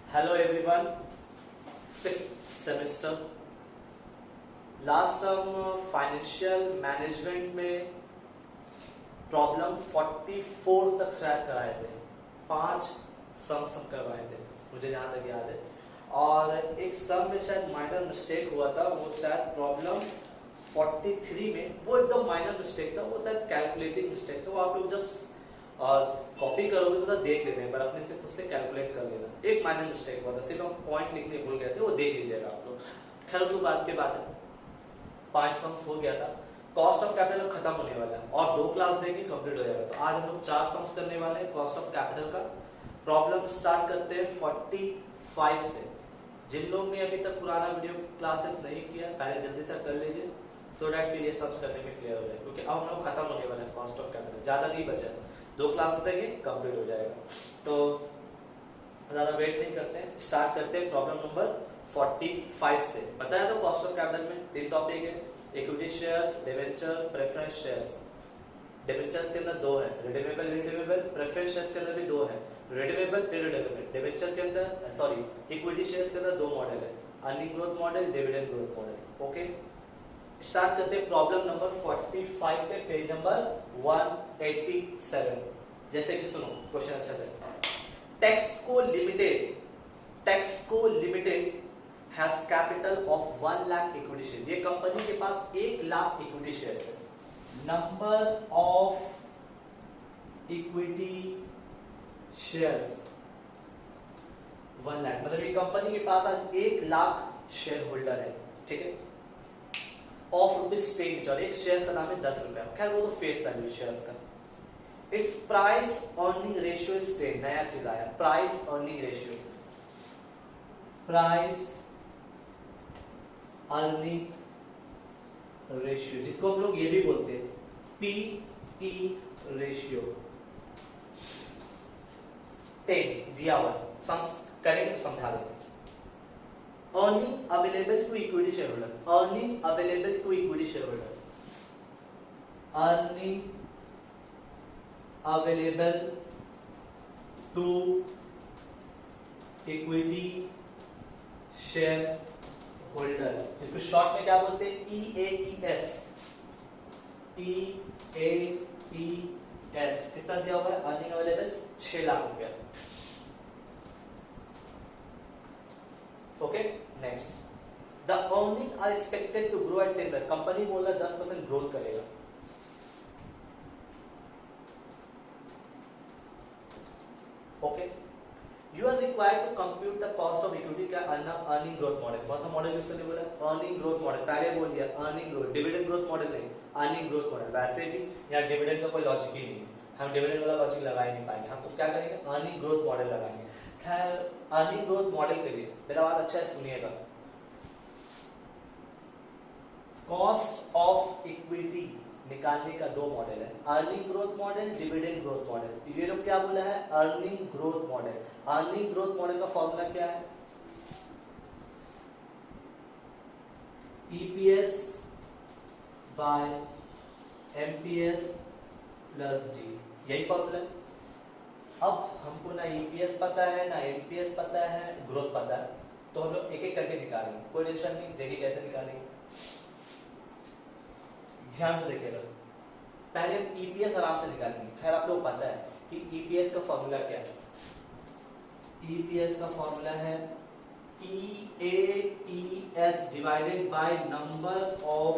Hello everyone, sixth semester last term financial management में problem 44 तक शायद कराए थे। 5 सम करवाए थे मुझे जहां तक याद है, और एक सम में शायद माइनर मिस्टेक हुआ था। वो शायद प्रॉब्लम 43 में वो एकदम माइनर मिस्टेक था, वो शायद कैलकुलेटिंग मिस्टेक था। वो आप लोग जब कॉपी करोगे तो देख लेना, पर अपने से खुद से कैलकुलेट कर लेना। एक माइनर मिस्टेक हुआ था, सिर्फ हम पॉइंट लिखने भूल गए थे, वो देख लीजिएगा आप लोग। खैर तो बात के बात है, 5 सम्स हो गया था। कॉस्ट ऑफ कैपिटल खत्म होने वाला है और 2 क्लास देंगे कंप्लीट हो जाएगा। तो आज हम लोग 4 सम्स करने वाले हैं कॉस्ट ऑफ कैपिटल का। प्रॉब्लम स्टार्ट करते हैं 45 से। जिन लोग ने अभी तक पुराना वीडियो क्लासेस नहीं किया, पहले जल्दी से कर लीजिए, सो दैट फिर ये सम्स करने में क्लियर हो जाए, क्योंकि अब हम लोग खत्म होने वाले हैं कॉस्ट ऑफ कैपिटल, ज्यादा नहीं बचा। 2 क्लासेस देंगे कंप्लीट हो जाएगा। तो ज्यादा वेट नहीं करते हैं, स्टार्ट करते हैं प्रॉब्लम नंबर 45 से। बताया तो कॉस्ट ऑफ कैपिटल में 3 टॉपिक है, equity shares, debenture, preference shares. Debentures के अंदर 2 है, रिडीमेबल रिडीमेबल। प्रेफरेंस शेयर्स के अंदर भी 2 है, रिडीमेबल इरिडीमेबल। डिवेंचर के अंदर सॉरी इक्विटी शेयर्स के अंदर 2 मॉडल है, earning growth model, dividend growth model. Okay, start करते हैं प्रॉब्लम नंबर 45 से, पेज नंबर 187। जैसे कि सुनो क्वेश्चन अच्छा है। Texco limited has capital of 1 lakh equity share. ये कंपनी के पास 1 लाख इक्विटी शेयर है। Number of equity shares 1 lakh, मतलब ये कंपनी के पास आज 1 लाख शेयर होल्डर है। ठीक है, ऑफ रुपीज पेड, और एक शेयर का दाम है 10 रुपया। खैर वो तो फेस वैल्यू शेयर्स का। It's price earning ratio is 10। नया चीज आया, price earning ratio. Price earning ratio, जिसको हम लोग ये भी बोलते हैं पीई रेशियो, 10 दिया हुआ है। करेंगे तो समझा देंगे। Earning available to equity shareholder, earning available to equity shareholder, earning available to equity shareholder, इसको शॉर्ट में क्या बोलते हैं, EAES। EAES कितना दिया हुआ है, अर्निंग अवेलेबल 6 लाख रुपया। Okay, next, the earning are expected to grow at 10%। Company बोल रहा है 10% ग्रोथ करेगा। Okay, you are required to compute the cost of equity का अर्निंग ग्रोथ मॉडल। कौन सा मॉडल यूज करने बोला, अर्निंग ग्रोथ मॉडल। पहले बोल दिया earning growth, dividend growth model नहीं, अर्निंग ग्रोथ मॉडल। वैसे भी यहाँ डिविडेंड का कोई लॉजिक ही नहीं है, हम डिविडेंड वाला लॉजिक लगा ही नहीं पाएंगे। हम तो क्या करेंगे, अर्निंग ग्रोथ मॉडल लगाएंगे। खैर, अर्निंग ग्रोथ मॉडल के लिए मेरा बात अच्छा है, सुनिएगा। कॉस्ट ऑफ इक्विटी निकालने का 2 मॉडल है, earning growth model, dividend growth model. ये लोग क्या बोला है, earning growth model. Earning growth model का फॉर्मूला क्या है, EPS by MPS plus G, यही फॉर्मूला है। अब हमको ना EPS पता है, ना MPS पता है, ग्रोथ पता है, तो हम लोग एक एक करके निकालेंगे। कोई टेंशन नहीं, देखिए कैसे निकालेंगे, ध्यान से देखिएगा। पहले EPS आराम से निकालेंगे। खैर आप लोग पता है कि EPS का फॉर्मूला क्या है। EPS का फॉर्मूला है EAES divided by number of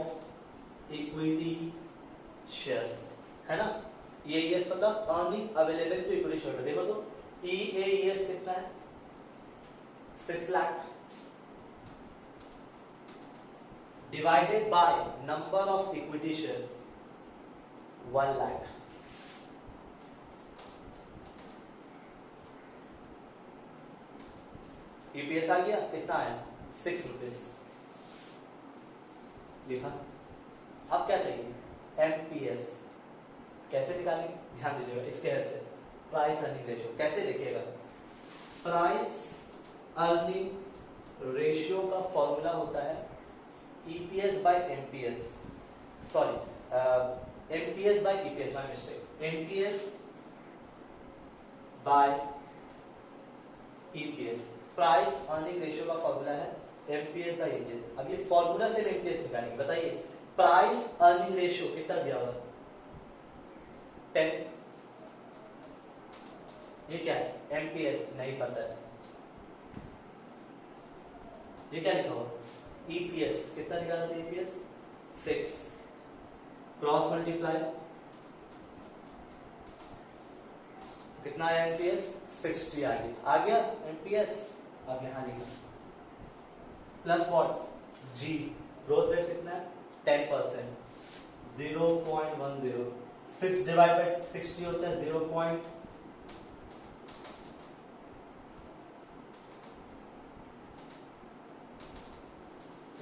equity shares, है ना। EAES मतलब earning available to equity share. देखो तो EAES कितना है, 6 lakh divided by number of equity shares 1 lakh. EPS आ गया, कितना है, 6 रुपीज लिखा। अब क्या चाहिए, MPS। कैसे निकालेंगे, ध्यान दीजिएगा, इसके हेल्प से। प्राइस अर्निंग रेशियो कैसे देखिएगा, प्राइस अर्निंग रेशियो का फॉर्मूला होता है EPS by MPS, sorry MPS by EPS, my mistake. MPS by EPS, price earning ratio का फॉर्मूला है एमपीएस बाय ईपीएस। अब ये फॉर्मूला से एमपीएस निकालेंगे। बताइए प्राइस अर्निंग रेशियो कितना दिया हुआ है 10, ये क्या है एमपीएस नहीं पता है, ये क्या लिखा हुआ ईपीएस कितना निकाला था ईपीएस 6, क्रॉस मल्टीप्लाई कितना है एमपीएस 60 आ गया एमपीएस। अब यहां लिखा plus what G, growth rate कितना है 10%, 0.10, 6 डिवाइड बाय 60 होता है 0.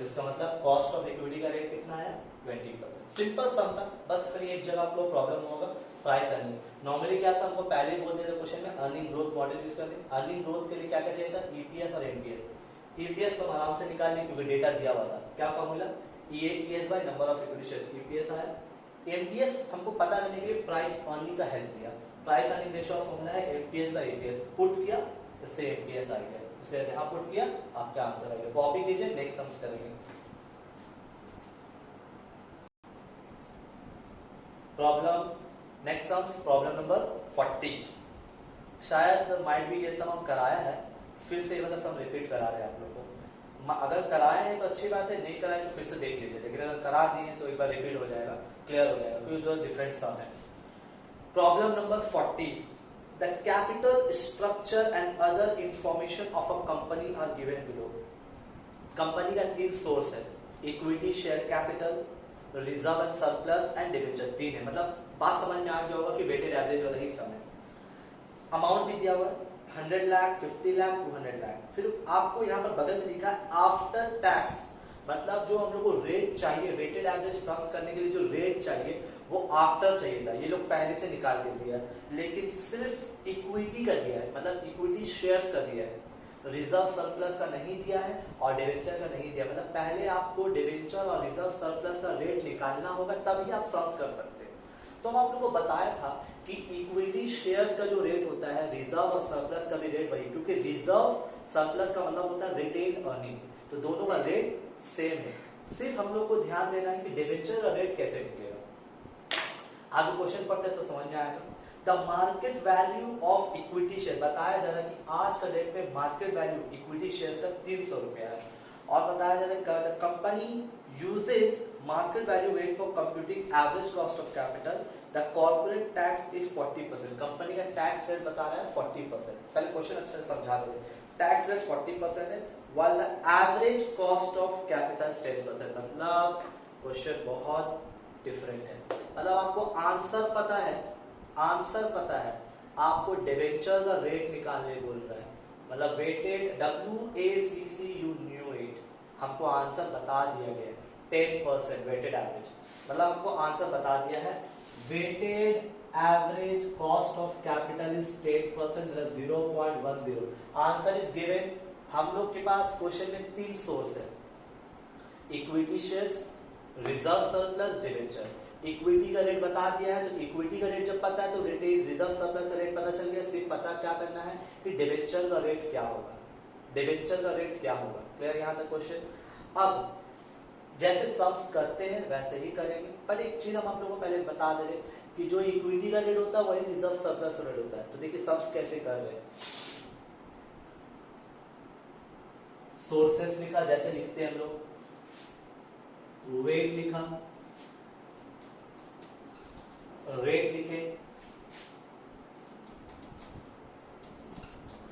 इसका मतलब कॉस्ट ऑफ इक्विटी का रेट कितना है 20%। सिंपल सम था, बस फिर एक जगह आपको प्रॉब्लम होगा प्राइस अर्निंग। नॉर्मली क्या था हमको पहले ही बोल दिया था क्वेश्चन में अर्निंग ग्रोथ मॉडल यूज करने। अर्निंग ग्रोथ के लिए क्या क्या चाहिए था ईपीएस और एमपीएस। ईपीएस तो हम आराम से निकाल लिए क्योंकि डेटा दिया हुआ था। क्या formula EPS bye number of equity shares, EPS आया। एमपीएस हमको पता करने के लिए प्राइस अर्निंग का हेल्प दिया। प्राइस अर्निंग रेशियो फॉर्मूला है एमपीएस बाय ईपीएस, पुट किया इससे एमपीएस आ गया, इसलिए यहां पुट किया आपका आंसर आ गया। कॉपी कीजिए, नेक्स्ट सम्स करेंगे। Problem next sums problem number 40। शायद माइट भी ये सम हम कराया है, फिर से ये वाला सम रिपीट करा रहे हैं आप लोग को। अगर कराए हैं तो अच्छी बात है, नहीं कराए तो फिर से देख लीजिए, लेकिन अगर करा दिए तो एक बार रिपीट हो जाएगा, क्लियर हो जाएगा, क्योंकि जो डिफरेंट सम है। Problem number 40, the capital structure and other information of a company are given below. Company का 3 सोर्स है, equity share capital, reserve and surplus and debenture. 3 है, मतलब बात समझ में आ गया होगा कि वेटेड एवरेज वाला ही सम है। अमाउंट भी दिया हुआ है 100 लाख, 50 लाख, 200 लाख। फिर आपको यहाँ पर बगल में लिखा है आफ्टर टैक्स, मतलब जो हम लोग को रेट चाहिए वेटेड एवरेज सम्स करने के लिए जो रेट चाहिए वो आफ्टर चाहिए था, ये लोग पहले से निकाल के दिया है, लेकिन सिर्फ इक्विटी का दिया है, मतलब इक्विटी शेयर्स का दिया है, रिजर्व सरप्लस का नहीं दिया है और डिवेंचर का नहीं दिया। मतलब पहले आपको डिवेंचर और रिजर्व सरप्लस का रेट निकालना होगा तभी आप सम्स कर सकते हैं। तो हम आप लोगों को बताया था कि इक्विटी शेयर्स का जो रेट होता है रिजर्व और सरप्लस का भी रेट वही, क्योंकि रिजर्व सरप्लस का मतलब होता है रिटेन अर्निंग, तो दोनों का रेट सेम है। सिर्फ हम लोग को ध्यान देना है कि डिवेंचर का रेट कैसे निकलेगा। आगे क्वेश्चन पढ़ते हैं समझ में आएगा। The market value of equity share, बताया जा रहा है कि आज का डेट में मार्केट वैल्यू इक्विटी शेयर्स का 300 रुपया है, और बताया जा रहा है the company uses market value rate for computing average cost of capital, the corporate tax is 40%। Company का टैक्स रेट बता रहा है 40%। पहले क्वेश्चन अच्छे से समझा देंगे। टैक्स रेट 40% है, while the average cost of capital is 10%। मतलब क्वेश्चन बहुत डिफरेंट है, मतलब आपको आंसर पता है, आपको डिवेंचर का रेट निकालने बोल रहा है, मतलब weighted WACC you knew it, हमको आंसर बता दिया गया 10% वेटेड एवरेज, मतलब हमको आंसर बता दिया है weighted average cost of capital is 10%, मतलब 0.10। Answer is given. हम लोग के पास क्वेश्चन में 3 सोर्स है, equity shares, reserve surplus, debenture. Equity का रेट बता दिया है, तो इक्विटी का रेट जब पता है तो रिजर्व सरप्लस का रेट पता चल गया। सिर्फ पता क्या करना है कि डिवेंचर का रेट क्या होगा, क्लियर यहाँ तक क्वेश्चन। अब जैसे सम्स करते हैं वैसे ही करेंगे, पर एक चीज हम आप लोगों को पहले बता दे रहे कि जो इक्विटी का रेट होता है वही रिजर्व सरप्लस का रेट होता है। तो देखिए सम्स कैसे कर रहे हैं, सोर्सेस लिखा, जैसे लिखते हैं हम लोग, वेट लिखा, रेट लिखे,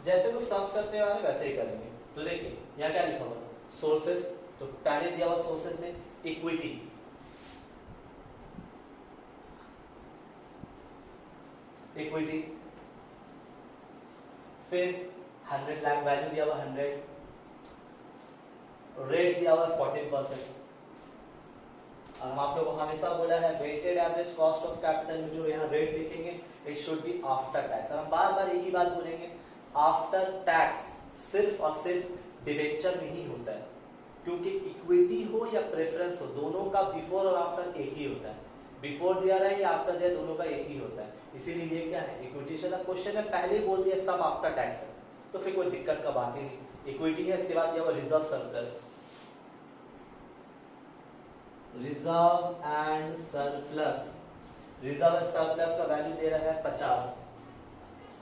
जैसे कुछ सम्स करते हैं वैसे ही करेंगे। तो देखिए यहाँ क्या लिखा हुआ सोर्सेस, तो पहले दिया हुआ सोर्सेस में इक्विटी, फिर 100 लाख वैल्यू दिया हुआ 100, रेट दिया हुआ 14%। हम आप लोगों को हमेशा बोला है weighted average cost of capital में जो यहाँ रेट लिखेंगे it should be after tax. हम बार बार एक ही बात बोलेंगे, आफ्टर टैक्स सिर्फ और सिर्फ डिवेंचर में ही होता है, क्योंकि इक्विटी हो या प्रेफरेंस हो दोनों का बिफोर और आफ्टर एक ही होता है। बिफोर दिया रहा है या आफ्टर दिया, दोनों का एक ही होता है। इसीलिए ये क्या है इक्विटी शेयर। क्वेश्चन में पहले बोल दिया सब आफ्टर टैक्स है, तो फिर कोई दिक्कत का बात ही नहीं। इक्विटी है, इसके बाद दिया हुआ reserve surplus, reserve and surplus. Reserve and surplus का वैल्यू दे रहा है 50।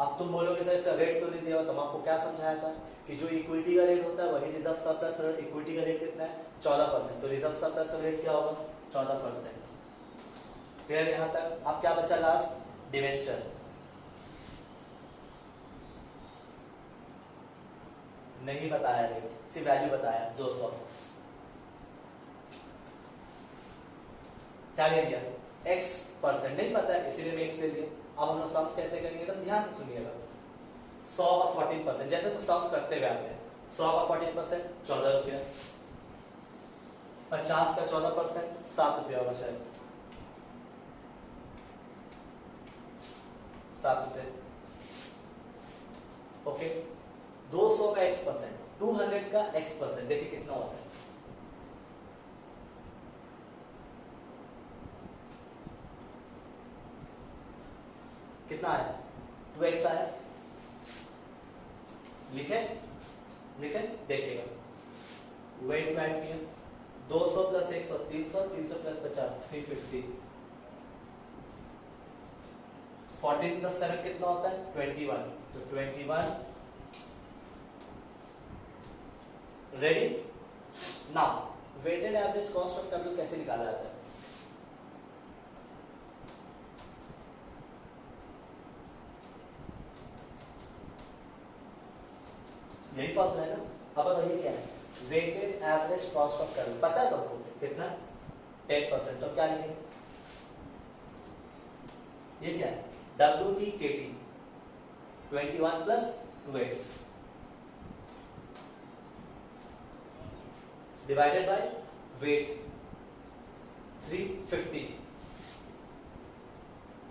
अब तुम बोलोगे सर इसका रेट तो नहीं दिया, तो हम आपको क्या समझाया था कि जो इक्विटी का रेट होता है वही रिजर्व सरप्लस का रेट। इक्विटी का रेट कितना है 14%, तो रिजर्व सरप्लस का रेट क्या होगा 14%। क्लियर यहां तक? अब क्या बचा लास्ट? डिवेंचर। नहीं बताया रेट, सिर्फ वैल्यू बताया 200। क्या ले लिया? x% नहीं पता है इसीलिए मैं x ले लिया। अब हम लोग सम्स कैसे करेंगे तो ध्यान से सुनिएगा। 100 का 14%, जैसे तो सम्स करते हुए आते हैं। 100 का 14% 14 रुपया, 50 का 14% 7 रुपया होगा शायद, 7 रुपये। ओके, 200 का x%, 200 का x%, देखिए कितना होता है। कितना आया? 2x आया। लिखे लिखे देखिएगा, वेट को ऐड किया, 200 प्लस 100 300, 300 प्लस 50 350, 14 प्लस 7 कितना होता है 21, तो 21। Ready? Now weighted average cost of capital कैसे निकाला जाता है? यही फॉर्मूला है ना। अब बताइए क्या है? Weighted average cost of capital पता है तुमको कितना? 10%। तो क्या लिखेंगे? ये क्या है? WTKT 21 plus 2x divided by weight 350,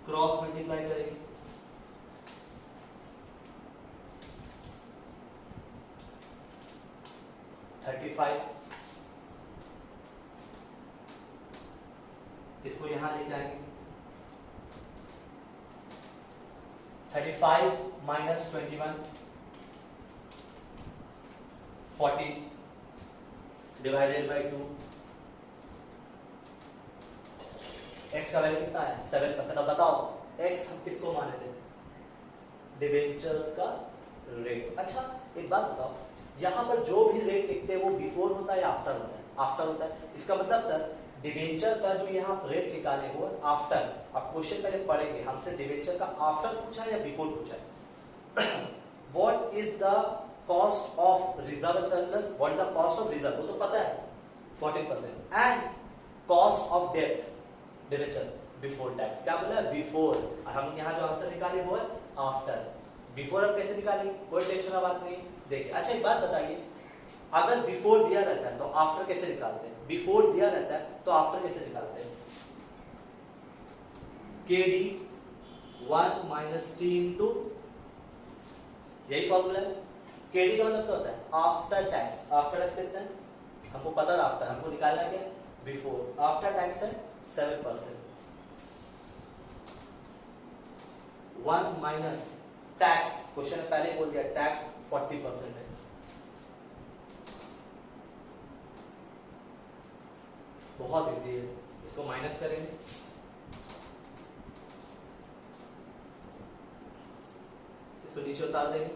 cross multiply करेंगे, इसको यहां लेके आएंगे, 35 माइनस 21 40 डिवाइडेड बाय 2। x का वैल्यू कितना है 7%। अब बताओ x हम किसको माने थे? डिबेंचर्स का रेट। अच्छा एक बात बताओ, यहाँ पर जो भी रेट लिखते हैं वो बिफोर होता है या आफ्टर होता है? आफ्टर होता है। इसका मतलब सर डिबेंचर का जो यहाँ रेट निकाले वो आफ्टर। अब क्वेश्चन पहले पढ़ेंगे, हमसे डिबेंचर का आफ्टर पूछा है या बिफोर पूछा है? What is the cost of reserve surplus? What is the cost of reserve? वो तो पता है 14%। And cost of debt debenture before tax. क्या बोला है? बिफोर। और हम यहाँ जो आंसर निकाले वो है आफ्टर। बिफोर अब कैसे निकालेंगे? कोई टेंशन का बात नहीं। देखिए अच्छा एक बात बताइए, अगर बिफोर दिया रहता है तो आफ्टर कैसे निकालते हैं? बिफोर दिया रहता है तो आफ्टर कैसे निकालते हैं? KD 1 माइनस T इंटू, यही फॉर्मूला है। KD का मतलब क्या होता है? After tax. आफ्टर टैक्स कितना है? हमको पता था आफ्टर, हमको निकालना क्या है? बिफोर। आफ्टर टैक्स है 7%। 1 माइनस टैक्स, क्वेश्चन ने पहले ही बोल दिया टैक्स 40% है। बहुत इजी है, इसको माइनस करेंगे, इसको नीचे उतार देंगे,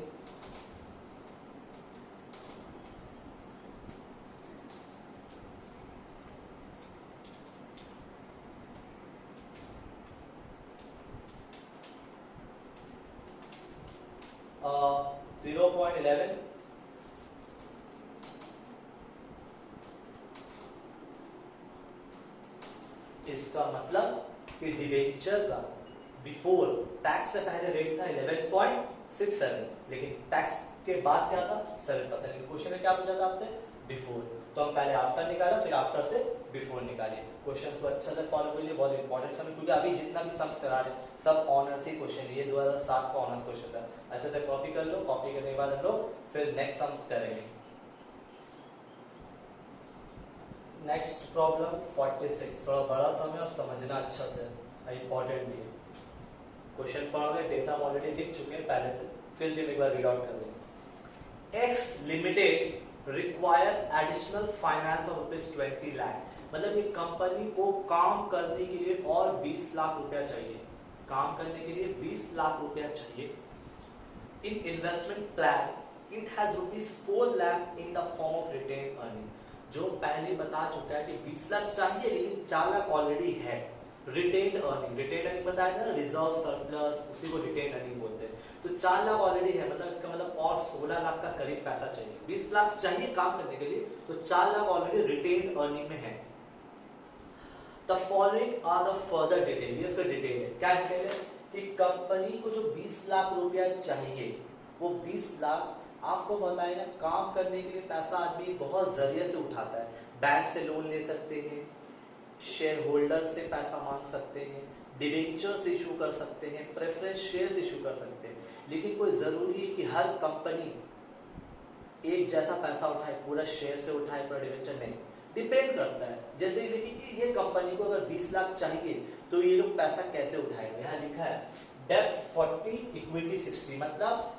uh, 0.11 इसका मतलब कि डिबेंचर का बिफोर टैक्स से पहले रेट था 11.67, लेकिन टैक्स के बाद क्या था 7%। लेकिन क्वेश्चन में क्या पूछा था आपसे? बिफोर। तो हम पहले आफ्टर निकाला, फिर आफ्टर से बिफोर निकाले। क्वेश्चन को अच्छा से फॉलो कीजिए, बहुत इंपॉर्टेंट समय, क्योंकि अभी जितना भी सम्स करा रहे सब ऑनर्स ही क्वेश्चन है। ये 2007 का ऑनर्स क्वेश्चन था। अच्छा से कॉपी कर लो, कॉपी करने के बाद हम लोग फिर नेक्स्ट सम्स करेंगे। नेक्स्ट प्रॉब्लम 46, थोड़ा बड़ा समय और समझना अच्छा से, इंपॉर्टेंट भी है। क्वेश्चन पढ़ रहे, डेटा ऑलरेडी लिख चुके हैं पहले से, फिर भी एक बार रीड आउट कर लेंगे। X limited require additional finance of ₹20 lakh, मतलब एक कंपनी को काम करने के लिए और 20 लाख रुपया चाहिए, काम करने के लिए 20 लाख रुपया चाहिए। In investment plan it has ₹4 lakh in the form of retained earning, जो पहले बता चुका है कि 20 लाख चाहिए लेकिन 4 लाख ऑलरेडी है। रिटेन अर्निंग बताया था, रिजर्व सरप्लस, उसी को रिटेन अर्निंग बोलते हैं। तो 4 लाख ऑलरेडी है, मतलब इसका मतलब और 16 लाख का करीब पैसा चाहिए। 20 लाख चाहिए काम करने के लिए, तो 4 लाख ऑलरेडी रिटेन अर्निंग में है। The following are the further detail, ये उसका डिटेल है। क्या डिटेल है कि कंपनी को जो 20 लाख रुपया चाहिए, वो 20 लाख आपको बताए ना, काम करने के लिए पैसा आदमी बहुत जरिए से उठाता है। बैंक से लोन ले सकते हैं, शेयर होल्डर से पैसा मांग सकते हैं, डिबेंचर्स इशू कर सकते हैं, प्रेफरेंस शेयर्स इशू कर सकते हैं। लेकिन कोई जरूरी है कि हर कंपनी एक जैसा पैसा उठाए, पूरा शेयर से उठाए, पूरा डिबेंचर नहीं, डिपेंड करता है। जैसे ही देखिए ये कंपनी को अगर 20 लाख चाहिए तो ये लोग पैसा कैसे उठाएंगे। यहाँ लिखा है डेब्ट 40 इक्विटी 60, मतलब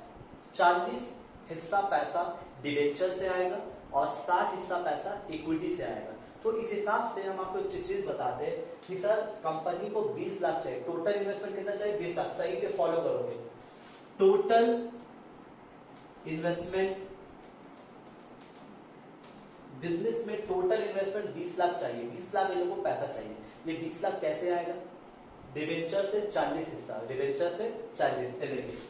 40 हिस्सा पैसा डिबेंचर से आएगा और 60 हिस्सा पैसा इक्विटी से आएगा। तो इस हिसाब से हम आपको एक चीज बताते हैं कि सर कंपनी को 20 लाख चाहिए, टोटल इन्वेस्टमेंट कितना चाहिए, 20 लाख। सही से फॉलो करोगे, टोटल इन्वेस्टमेंट बिजनेस में टोटल इन्वेस्टमेंट 20 लाख चाहिए, 20 लाख इन लोगों को पैसा चाहिए। ये 20 लाख कैसे आएगा, डिबेंचर से 40 हिस्सा, डिबेंचर से 40,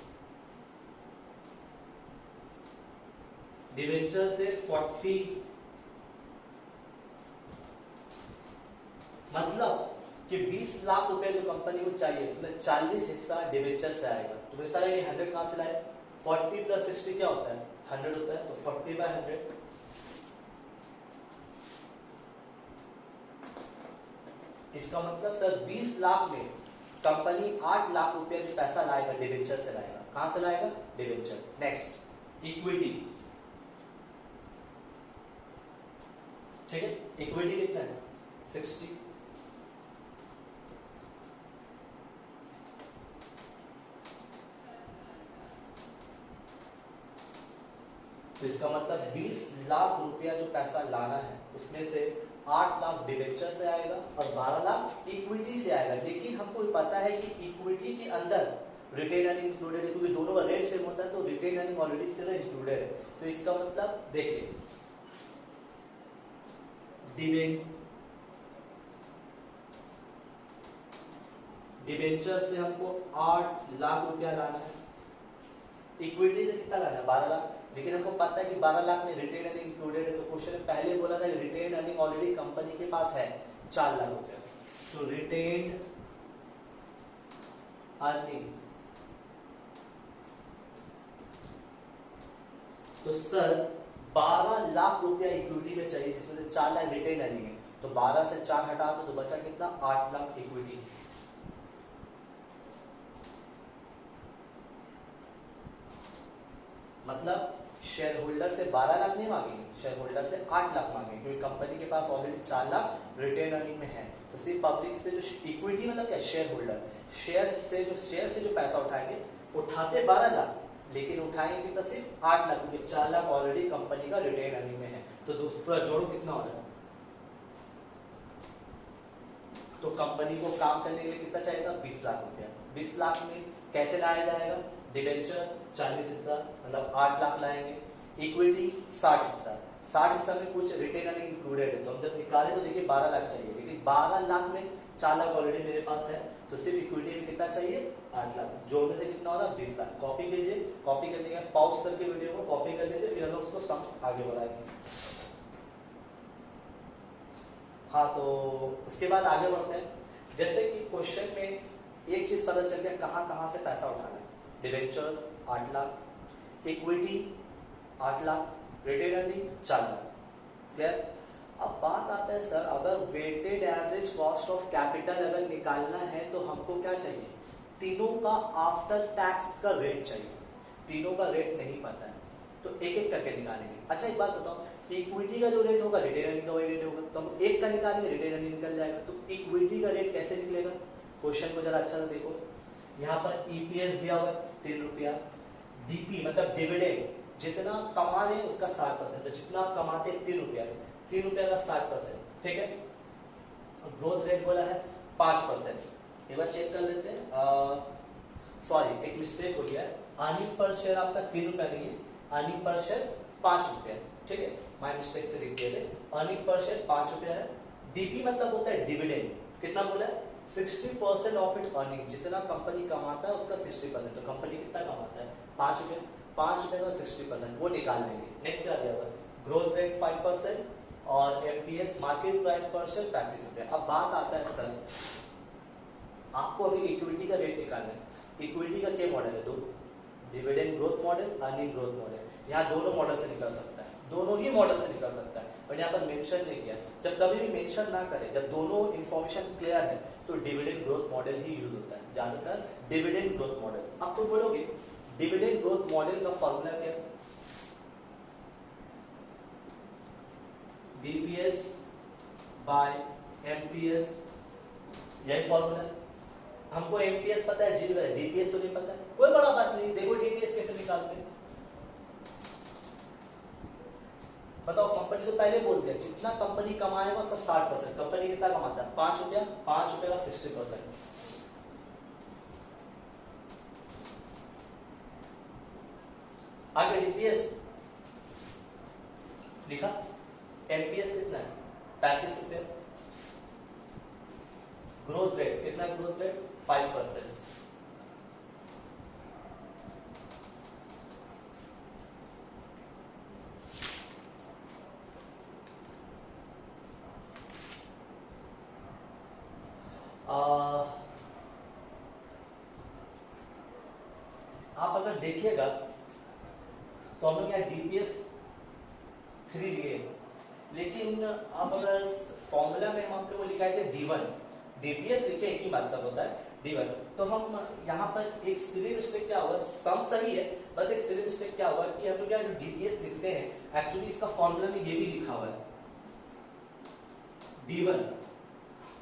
डिबेंचर से 40, मतलब कि 20 लाख रुपए जो कंपनी को चाहिए उसमें 40 हिस्सा डिबेंचर से आएगा। तो मेरे सारे ये 100 कहां से लाए, 40 + 60 क्या होता है, 100 होता है, तो 40/100। इसका मतलब सर 20 लाख में कंपनी 8 लाख रुपया जो पैसा लाएगा डिबेंचर से लाएगा। कहां से लाएगा, डिबेंचर। नेक्स्ट इक्विटी, ठीक है, इक्विटी कितना है, 60। तो इसका मतलब 20 लाख रुपया जो पैसा लाना है उसमें से 8 लाख डिबेंचर से आएगा और 12 लाख इक्विटी से आएगा। लेकिन हमको पता है कि इक्विटी के अंदर रिटेन अर्निंग इंक्लूडेड है, क्योंकि दोनों का रेट सेम होता है, तो रिटेन अर्निंग ऑलरेडी इसके इंक्लूडेड है। तो इसका मतलब देखिए डिबेंचर से हमको 8 लाख रुपया लाना है, इक्विटी से कितना लाना है, 12 लाख। लेकिन हमको पता है कि 12 लाख में रिटेन अर्निंग इंक्लूडेड है, तो क्वेश्चन में पहले बोला था कि रिटेन अर्निंग ऑलरेडी कंपनी के पास है 4 लाख रुपया। तो रिटेन अर्निंग, तो सर 12 लाख रुपया इक्विटी में चाहिए, जिसमें से 4 लाख रिटेन अर्निंग है। तो 12 से 4 हटा दो तो बचा कितना, 8 लाख इक्विटी। मतलब शेयर होल्डर से 12 लाख नहीं मांगेंगे, शेयर होल्डर से 8 लाख मांगेंगे, क्योंकि कंपनी के पास ऑलरेडी 4 लाख रिटेन अर्निंग में है। तो सिर्फ पब्लिक से जो इक्विटी मतलब क्या, शेयर होल्डर, शेयर से जो पैसा उठाएंगे, उठाते 12 लाख लेकिन उठाएंगे कितना, सिर्फ 8 लाख, क्योंकि 4 लाख ऑलरेडी कंपनी का रिटेन अर्निंग में है। तो पूरा जोड़ो कितना हो रहा है, तो कंपनी को काम करने के लिए कितना चाहिए था, 20 लाख रुपया। 20 लाख में कैसे लाया जाएगा, डिबेंचर 40 हिस्सा, मतलब 8 लाख लाएंगे, इक्विटी 60 हिस्सा, 60 हिस्सा में कुछ रिटेन अर्निंग इंक्लूडेड है। तो हम जब निकाले तो देखिए 12 लाख चाहिए, लेकिन 12 लाख में 4 लाख ऑलरेडी मेरे पास है, तो सिर्फ इक्विटी में कितना चाहिए, 8 लाख। जोड़ने से कितना हो रहा है, 20 लाख। कॉपी कीजिए, कॉपी करने के बाद पॉज करके वीडियो को कॉपी कर लीजिए, फिर हम लोग उसको सम्स आगे बढ़ाएंगे। हाँ, तो उसके बाद आगे बढ़ते हैं। जैसे कि क्वेश्चन में एक चीज पता चल गया, कहाँ से पैसा उठाना है। Debenture 8 lakh, equity 8 lakh, retained earning 4 lakh. Clear. अब बात आता है सर, अगर weighted average cost of capital अगर निकालना है तो हमको क्या चाहिए, तीनों का आफ्टर टैक्स का रेट चाहिए। तीनों का रेट नहीं पता है तो एक एक करके निकालेंगे। अच्छा एक बात बताओ, इक्विटी का जो रेट होगा रिटेन अर्निंग का वही रेट होगा, तो हम एक का निकालेंगे, रिटेन अर्निंग निकल जाएगा। तो इक्विटी का रेट कैसे निकलेगा, क्वेश्चन को जरा अच्छा से देखो। यहाँ पर ईपीएस दिया हुआ है 3 रुपया, डीपी मतलब डिविडेंड जितना कमा रहे हैं उसका 60%, तो जितना आप कमाते हैं 3 रुपया का 60%, ठीक है। ग्रोथ रेट बोला है 5%। एक बार चेक कर लेते हैं, सॉरी एक मिस्टेक हो गया है, अर्निंग पर शेयर आपका 3 रुपया नहीं है, अर्निंग पर शेयर 5 रुपया, ठीक है, माय मिस्टेक से लिख दिए थे। अर्निंग पर शेयर 5 रुपया है। डीपी मतलब होता है डिविडेंड, कितना बोला है 60% ऑफ इट अर्निंग, जितना कंपनी कमाता है उसका 60%, तो कंपनी कितना कमाता है 5 रुपया, 5 रुपये का 60% वो निकाल लेंगे। नेक्स्ट आ गया ग्रोथ रेट 5% और MPS market price per share 35 रुपये। अब बात आता है सर आपको अभी इक्विटी का रेट निकालना है। इक्विटी का क्या मॉडल है, दो, dividend growth model, earning growth model. यहाँ दोनों मॉडल से निकल सकता है, दोनों ही मॉडल से निकल सकता है, बट यहाँ पर मेंशन नहीं किया। जब कभी भी मेंशन ना करें, जब दोनों इंफॉर्मेशन क्लियर है तो डिविडेंड ग्रोथ मॉडल ही यूज होता है, ज्यादातर डिविडेंड ग्रोथ मॉडल। अब तो बोलोगे डिविडेंड ग्रोथ मॉडल का फॉर्मूला क्या है, डीपीएस बाय एमपीएस, यही फॉर्मूला है। हमको एमपीएस पता है, जीरो है, डीपीएस तो नहीं पता है, कोई बड़ा बात नहीं। देखो डीपीएस कैसे निकालते हैं, बताओ। कंपनी तो पहले बोल दिया जितना कंपनी कमाएगा उसका 60%, कंपनी कितना कमाता है 5 रुपया, 5 रुपये का 60%। आगे डीपीएस लिखा, एमपीएस कितना है 35 रुपये। ग्रोथ रेट कितना है, ग्रोथ रेट 5%। आप अगर देखिएगा तो हम लोग यहाँ डीपीएस 3 लिए, लेकिन आप अगर फॉर्मूला में हम आपको वो लिखाए थे D1, डीपीएस लिखे एक ही मतलब होता है D1, तो हम यहाँ पर एक सिली मिस्टेक क्या हुआ, सम सही है, बस एक सिली मिस्टेक क्या हुआ कि हम लोग यहाँ जो डीपीएस लिखते हैं एक्चुअली इसका फॉर्मूला में ये भी लिखा हुआ है D1,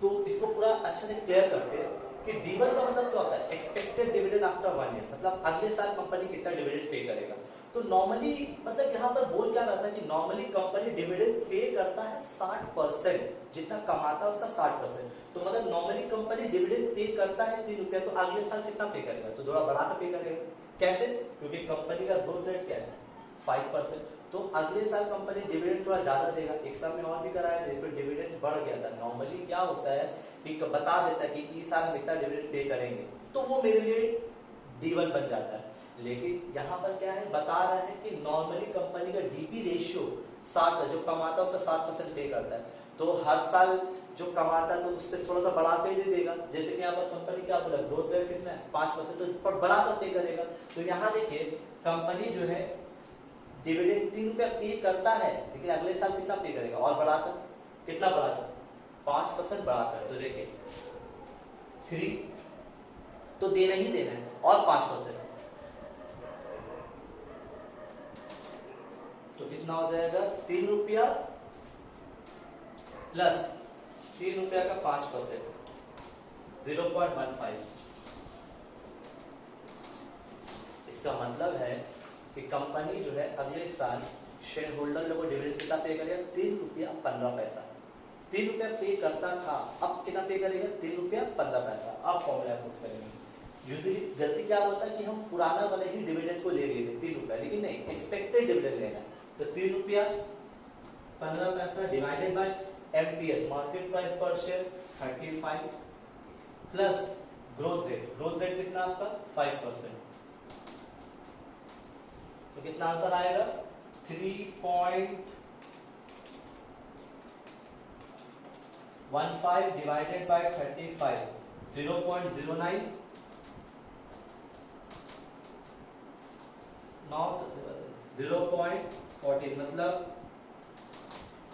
तो इसको पूरा अच्छे से क्लियर करते हैं कि D1 का मतलब क्या होता है, एक्सपेक्टेड डिविडेंड आफ्टर 1 ईयर, मतलब अगले साल कंपनी कितना डिविडेंड पे करेगा। तो नॉर्मली मतलब यहाँ पर बोल क्या रहा था कि नॉर्मली कंपनी डिविडेंड पे करता है 60%, जितना कमाता है उसका 60%, तो मतलब नॉर्मली कंपनी डिविडेंड पे करता है 3 रुपया, तो अगले साल कितना पे करेगा, तो थोड़ा बढ़ा कर पे करेगा। कैसे, क्योंकि कंपनी का ग्रोथ रेट क्या है 5%, तो अगले साल कंपनी डिविडेंड थोड़ा ज्यादा देगा। एक साल में और भी कराया था, इसमें डिविडेंड बढ़ गया था। नॉर्मली क्या होता है कि बता देता है कि इस साल हम इतना डिविडेंड पे करेंगे, तो वो मेरे लिए D1 बन जाता है। लेकिन यहाँ पर क्या है, बता रहा है कि नॉर्मली कंपनी का डीपी रेशियो 60 है, जो कमाता है उसका 60% पे करता है, तो हर साल जो कमाता है तो उससे थोड़ा सा बढ़ा के दे देगा। जैसे कि यहाँ पर कंपनी क्या बोला, ग्रोथ रेट कितना है 5%, तो बढ़ा कर पे करेगा। तो यहाँ देखिए कंपनी जो है डिविडेंड 3 रुपया पे करता है, लेकिन अगले साल कितना पे करेगा, और बढ़ाकर, कितना बढ़ाकर 5% बढ़ाकर, तो देखिए 3 तो देना ही देना है, और 5%, तो कितना हो जाएगा 3 रुपया प्लस 3 रुपया का 5%, 0.15। इसका मतलब है कि कंपनी जो है अगले साल शेयर होल्डर लोगों को डिविडेंड कितना पे करेगा, 3 रुपया 15 पैसा। 3 रुपया पे करता था, अब कितना पे करेगा 3 रुपया 15 पैसा। अब फॉर्मूला पुट करेंगे। यूजुअली गलती क्या होता है कि हम पुराना वाले ही डिविडेंड को ले लिए थे 3 रुपया, लेकिन नहीं, एक्सपेक्टेड डिविडेंड लेना है, तो 3 रुपया 15 पैसा divided by MPS market price per share 35 plus growth rate, growth rate कितना आपका 5%, तो कितना आंसर आएगा 3.15 डिवाइडेड बाय 35, 0.09, 0.14, मतलब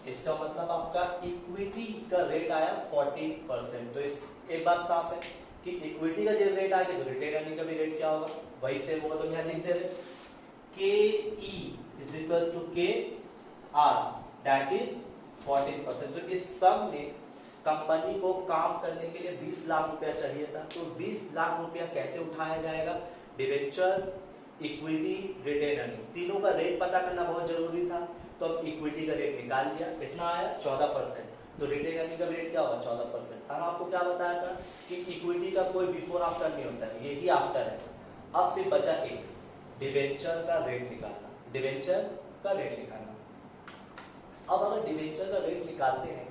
इसका मतलब आपका इक्विटी का रेट आया 14%। तो इस एक बात साफ है कि इक्विटी का जब रेट आएगा तो रिटेन अर्निंग का भी रेट क्या होगा, वही सेम होगा। तो यहाँ लिख दे रहे KE is equals to KR, that is 14%। तो इस सब में कंपनी को काम करने के लिए 20 लाख रुपया चाहिए था, तो 20 लाख रुपया कैसे उठाया जाएगा, डिवेंचर इक्विटी, रिटेन अर्निंग, तीनों का रेट पता करना बहुत जरूरी था। तो अब इक्विटी का रेट निकाल लिया, कितना आया 14%। तो रिटेन अर्निंग का रेट क्या होगा 14%। हम आपको क्या बताया था कि इक्विटी का कोई बिफोर आफ्टर नहीं होता है, यही आफ्टर है। अब सिर्फ बचा एक, डिवेंचर का रेट निकालना, डिवेंचर का रेट निकालना। अब अगर डिवेंचर का रेट निकालते हैं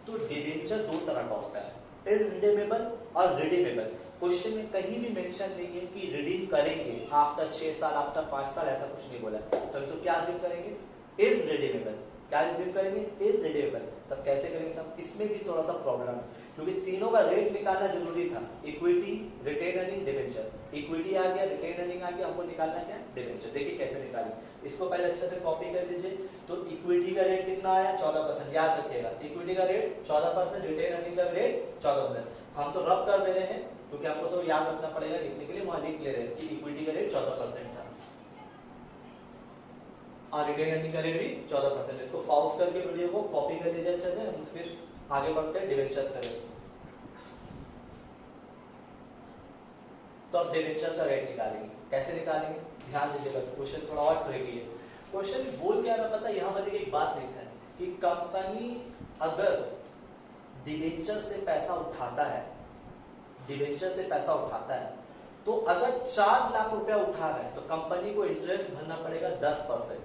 तो डिवेंचर दो तरह का होता है, इररिडीमेबल और रिडीमेबल। क्वेश्चन में कहीं भी मेंशन नहीं है कि रिडीम करेंगे आफ्टर 6 साल, आफ्टर 5 साल, ऐसा कुछ नहीं बोला है। तो इसको क्या अज्यूम करेंगे, इररिडीमेबल। क्या अज्यूम करेंगे, इररिडीमेबल। तब कैसे करेंगे साहब, इसमें भी थोड़ा सा प्रॉब्लम है, क्योंकि तीनों का रेट निकालना जरूरी था, equity, retain earning, debenture. Equity आ गया, रिटेन अर्निंग आ गया, हमको निकालना क्या, डिवेंचर। देखिए कैसे निकालें, इसको पहले अच्छे से कॉपी कर लीजिए। तो इक्विटी का रेट कितना आया 14%, याद रखिएगा इक्विटी का रेट 14%, रिटेन अर्निंग का रेट 14%। हम तो रब कर दे रहे हैं क्योंकि आपको तो याद रखना पड़ेगा, लिखने के लिए वहां लिख ले रहे हैं कि इक्विटी का रेट 14% था और रिटेन अर्निंग का रेट भी 14%। इसको पॉज करके वीडियो को कॉपी कर लीजिए अच्छे से, हम फिर आगे बढ़ते हैं, डिवेंचर्स करेंगे। तो अब डिवेंचर का रेट निकालेंगे, कैसे निकालेंगे, ध्यान दीजिएगा, क्वेश्चन थोड़ा और ट्रिकी है। क्वेश्चन बोल क्या रहा पता है, यहाँ पर एक बात लिखा है कि कंपनी अगर डिवेंचर से पैसा उठाता है, डिवेंचर से पैसा उठाता है, तो अगर 4 लाख रुपया उठा रहा है तो कंपनी को इंटरेस्ट भरना पड़ेगा 10%।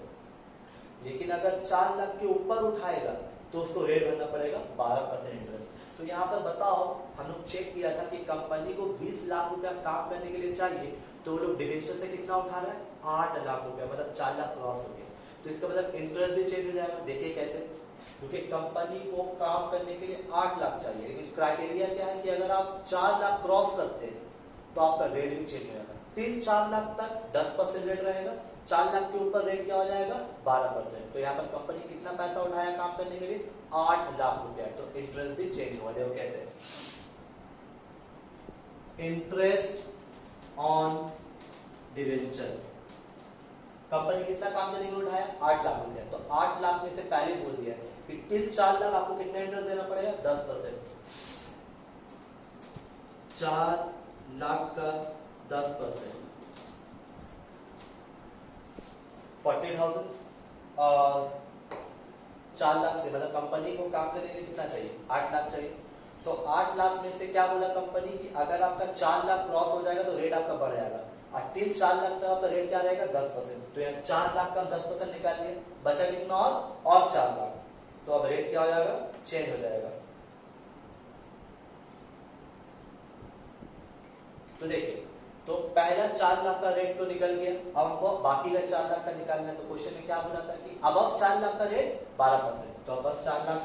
लेकिन अगर 4 लाख के ऊपर उठाएगा तो उसको रेट भरना पड़ेगा 12% इंटरेस्ट। तो यहाँ पर बताओ, हम लोग चेक किया था कि कंपनी को 20 लाख रुपया काम करने के लिए चाहिए, तो वो लोग डिवेंचर से कितना उठा रहा है 8 लाख रुपया, मतलब 4 लाख क्रॉस हो गया। तो इसका मतलब इंटरेस्ट भी चेंज हो जाएगा। देखिए कैसे, क्योंकि कंपनी को काम करने के लिए 8 लाख चाहिए, लेकिन क्राइटेरिया क्या है कि अगर आप 4 लाख क्रॉस करते हैं तो आपका रेट भी चेंज हो जाएगा। 3-4 लाख तक 10% रेट रहेगा, 4 लाख के ऊपर रेट क्या हो जाएगा 12%। तो यहाँ पर कंपनी कितना पैसा उठाया काम करने के लिए 8 लाख रुपया, तो इंटरेस्ट भी चेंज हो जाएगा। कैसे, इंटरेस्ट ऑन डिवेंचर, कंपनी कितना काम करने के लिए उठाया 8 लाख रुपया, तो 8 लाख में से पहले बोल दिया कि टिल 4 लाख आपको कितना इंटरेस्ट देना पड़ेगा 10%। 4 लाख का 10% 40,000, और 4 लाख से मतलब कंपनी को काम करने के लिए कितना चाहिए 8 लाख चाहिए। तो 8 लाख में से क्या बोला कंपनी की, अगर आपका 4 लाख क्रॉस हो जाएगा तो रेट आपका बढ़ जाएगा, और टिल 4 लाख तक आपका रेट क्या रहेगा 10%। तो यहाँ 4 लाख का 10% निकाल लिया, बचा कितना और 4 लाख, तो अब रेट क्या हो जाएगा चेंज हो जाएगा। तो देखिए, तो पहला 4 लाख का रेट तो निकल गया, अब हमको बाकी का 4 लाख का निकालना है। तो क्वेश्चन में क्या बोला था कि अबव 4 लाख का रेट 12%, तो अबव 4 लाख,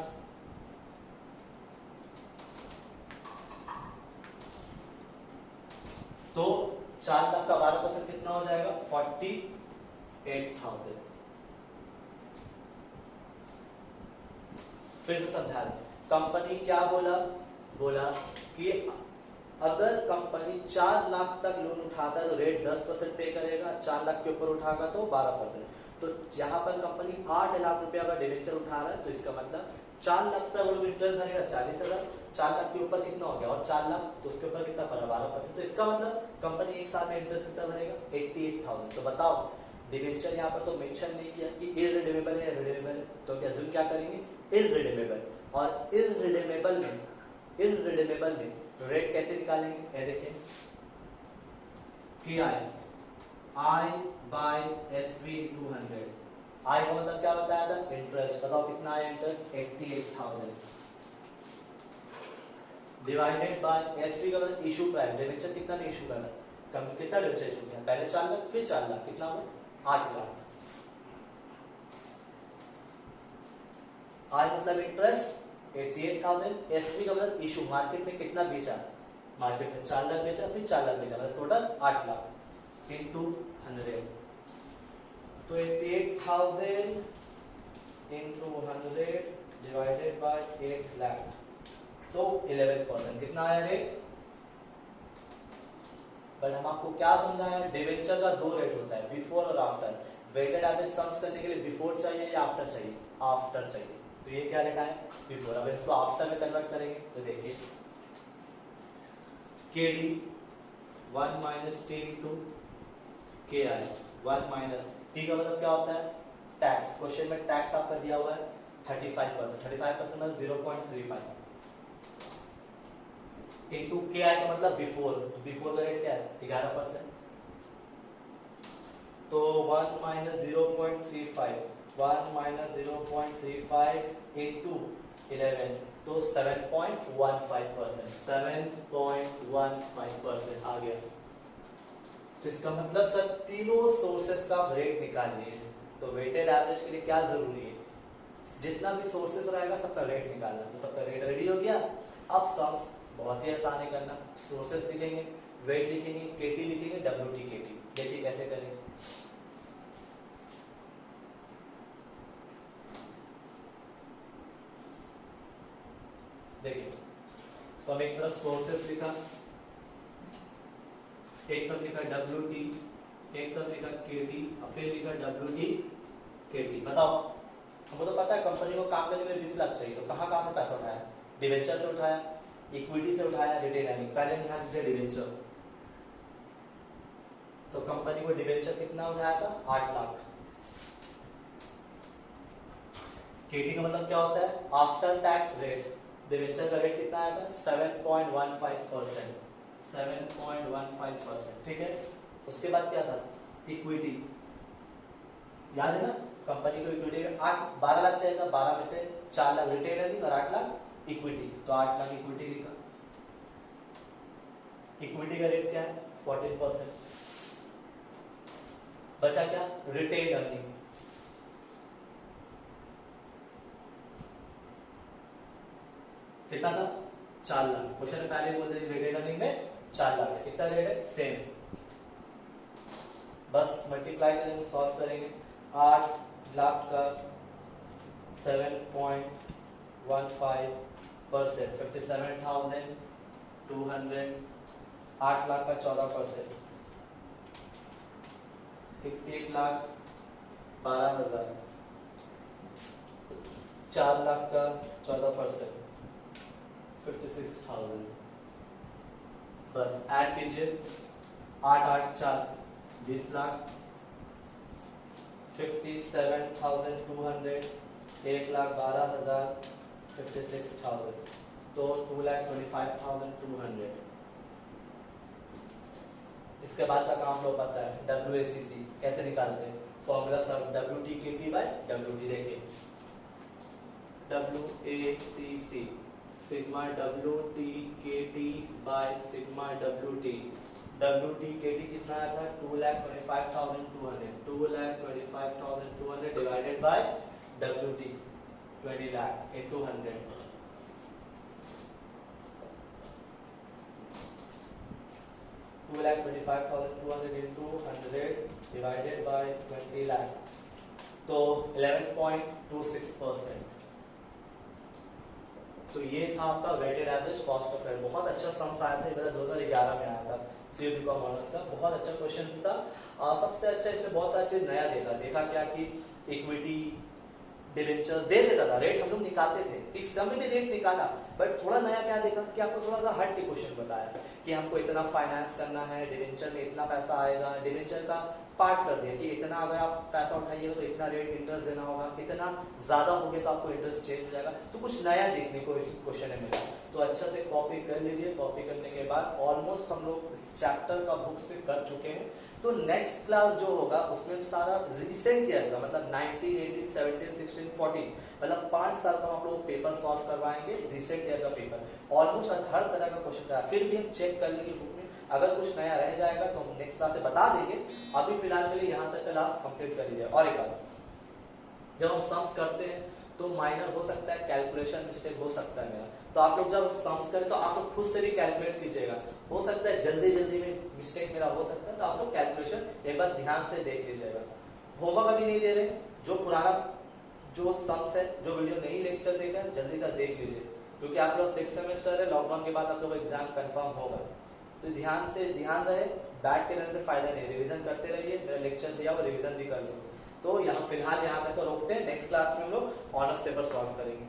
तो 4 लाख का 12% कितना हो जाएगा 48,000। फिर से समझा दें, कंपनी क्या बोला, बोला कि अगर कंपनी 4 लाख तक लोन उठाता है तो रेट 10% पे करेगा, 4 लाख के ऊपर उठाएगा तो 12%। तो यहाँ पर कंपनी 8 लाख रुपया का डिवेंचर उठा रहा है, तो इसका मतलब 4 लाख तक वो लोग इंटरेस्ट भरेगा 40,000, 4 लाख के ऊपर कितना हो गया और 4 लाख, तो उसके ऊपर कितना पड़ा 12%। तो इसका मतलब कंपनी एक साल में इंटरेस्ट कितना भरेगा 88,000। तो बताओ, डिवेंचर यहाँ पर तो मेंशन नहीं किया कि इररिडीमेबल है या रिडीमेबल है, तो अज्यूम क्या करेंगे इररिडीमेबल। और इररिडीमेबल में रेट कैसे निकालेंगे, ये देखें, I by SV into 100। I का मतलब क्या बताया था इंटरेस्ट, बताओ कितना आया इंटरेस्ट 88,000, डिवाइडेड बाय SV का मतलब इशू प्राइस, डिवेंचर कितना ने इशू करना, कितना डिवेंचर इशू किया, पहले 4 लाख फिर 4 लाख, कितना हुआ 8 लाख। I मतलब इंटरेस्ट 88,000, SV का मतलब इशू, मार्केट में कितना बेचा, मार्केट में 4 लाख बेचा फिर 4 लाख बेचा, मतलब टोटल 8 लाख इंटू 100। तो 88,000 इंटू 100 डिवाइडेड बाय 8 लाख, तो 11%, कितना आया रेट। बट हम आपको क्या समझाया, डिवेंचर का 2 रेट होता है, बिफोर और आफ्टर। वेटेड एवरेज सम्स करने के लिए बिफोर चाहिए या आफ्टर चाहिए, आफ्टर चाहिए। तो ये क्या रेट है बिफोर, अब इसको आफ्टर में कन्वर्ट करेंगे तो देखिए KD 1 - T into के आई 1 माइनस टी का मतलब क्या होता है टैक्स। क्वेश्चन में टैक्स आपका दिया हुआ है 35%, 35% मतलब 0.35 इंटू के आई का मतलब बिफोर, बिफोर का रेट क्या है 11%, तो 1 माइनस 0.35, 1 माइनस 0.35 इंटू 11 तो 7.15%, 7.15% आ गया। तो इसका मतलब सर तीनों सोर्सेस का रेट निकालिए। तो वेटेड एवरेज के लिए क्या जरूरी है, जितना भी सोर्सेस रहेगा सबका रेट निकालना। तो सबका रेट रेडी हो गया। अब सम्स बहुत ही आसान है करना। सोर्सेस लिखेंगे, वेट लिखेंगे, केटी लिखेंगे, डब्ल्यूटी केटी। देखिए कैसे करेंगे। देखिए तो हम एक तरफ सोर्सेस लिखा, एक तरफ लिखा डब्ल्यूटी, एक तरफ लिखा केटी, और फिर लिखा डब्ल्यूटी केटी। बताओ हमको तो पता है कंपनी को काम करने के लिए 20 लाख चाहिए, तो कहाँ कहाँ से पैसा उठाया, डिवेंचर से उठाया, इक्विटी से उठाया, रिटेन अर्निंग। पहले यहाँ से डिवेंचर, तो कंपनी को डिवेंचर कितना उठाया था 8 लाख। केटी का मतलब क्या होता है आफ्टर टैक्स रेट। डिवेंचर का रेट कितना आया था 7.15%, 7.15%। ठीक है, उसके बाद क्या था इक्विटी, याद है ना कंपनी को इक्विटी 12 लाख चाहिए था, 12 में से 4 लाख रिटेन अर्निंग और 8 लाख इक्विटी, तो 8 लाख इक्विटी लिखा। इक्विटी का रेट क्या है 14%। बचा क्या रिटेन अर्निंग, कितना था 4 लाख। क्वेश्चन में पहले बोल रहे रिटेन अर्निंग में 4 लाख है, कितना रेट है सेम। बस मल्टीप्लाई करेंगे, सॉल्व करेंगे। 8 लाख का 7.15%, 57,200। 8 लाख का 14%, 1,12,000। 4 लाख का 14%, 56,000। बस ऐड कीजिए, 8 8 4 20 लाख, 57,200, 1,12,000, 56,000, तो 2,25,200। इसके बाद का काम लोग पता है WACC कैसे निकालते हैं, फॉर्मूला सब WTKT बाय WT। देखिए WACC sigma WTKT by sigma WT। WTKT कितना आया था 2,25,200, 2,25,200 divided by WT 20 lakh into 100। 2,25,200 into 100 divided by 20 lakh, तो 11.26%। तो ये था आपका weighted average cost of credit. बहुत अच्छा सम्स आया था, 2011 में आया था सीयूबी कॉमर्स का, बहुत अच्छा क्वेश्चन था। सबसे अच्छा इसमें बहुत सारी चीज नया देखा क्या कि इक्विटी डिवेंचर दे देता था, रेट हम लोग निकालते थे, इस समय भी रेट निकाला, बट थोड़ा नया क्या देखा कि आपको थोड़ा सा हट के क्वेश्चन बताया कि हमको इतना फाइनेंस करना है, डिवेंचर में इतना पैसा आएगा, डिवेंचर का पार्ट कर दिया कि इतना अगर आप पैसा उठाइएगा तो इतना रेट इंटरेस्ट देना होगा, इतना ज्यादा हो गया तो आपको इंटरेस्ट चेंज हो जाएगा। तो कुछ नया देखने को इस क्वेश्चन में मिला, तो अच्छा से कॉपी कर लीजिए। कॉपी करने के बाद ऑलमोस्ट हम लोग इस चैप्टर का बुक से कर चुके हैं, तो नेक्स्ट क्लास जो होगा उसमें सारा रिसेंट ईयर का मतलब 19, 18, 17, 16, 14 मतलब 5 साल का हम लोग पेपर सॉल्व करवाएंगे, रिसेंट ईयर का पेपर ऑलमोस्ट हर तरह का क्वेश्चन का। फिर भी हम चेक कर लेंगे बुक में, अगर कुछ नया रह जाएगा तो हम नेक्स्ट क्लास से बता देंगे। अभी फिलहाल के लिए यहाँ तक क्लास कंप्लीट कर लीजिए। और एक बात, जब हम सम्स करते हैं तो माइनर हो सकता है, कैलकुलेशन मिस्टेक हो सकता है मेरा, तो आप लोग जब सम्स करें तो आप लोग खुद से भी कैलकुलेट कीजिएगा। हो सकता है जल्दी जल्दी में मिस्टेक मेरा हो सकता है, तो आप लोग कैलकुलेशन एक बार ध्यान से देख लीजिएगा। होमवर्क अभी नहीं दे रहे, जो पुराना जो सम्स है, जो वीडियो नहीं लेक्चर देखा है जल्दी से देख लीजिए, क्योंकि आप लोग 6 सेमेस्टर है, लॉकडाउन के बाद आप लोग एग्जाम कंफर्म होगा, तो ध्यान रहे। बैठ के रहने से फायदा नहीं, रिवीजन करते रहिए, मेरा लेक्चर दिया वो रिवीजन भी कर लो। तो यहाँ फिलहाल यहाँ तक रोकते हैं, नेक्स्ट क्लास में हम लोग ऑनर्स पेपर सॉल्व करेंगे।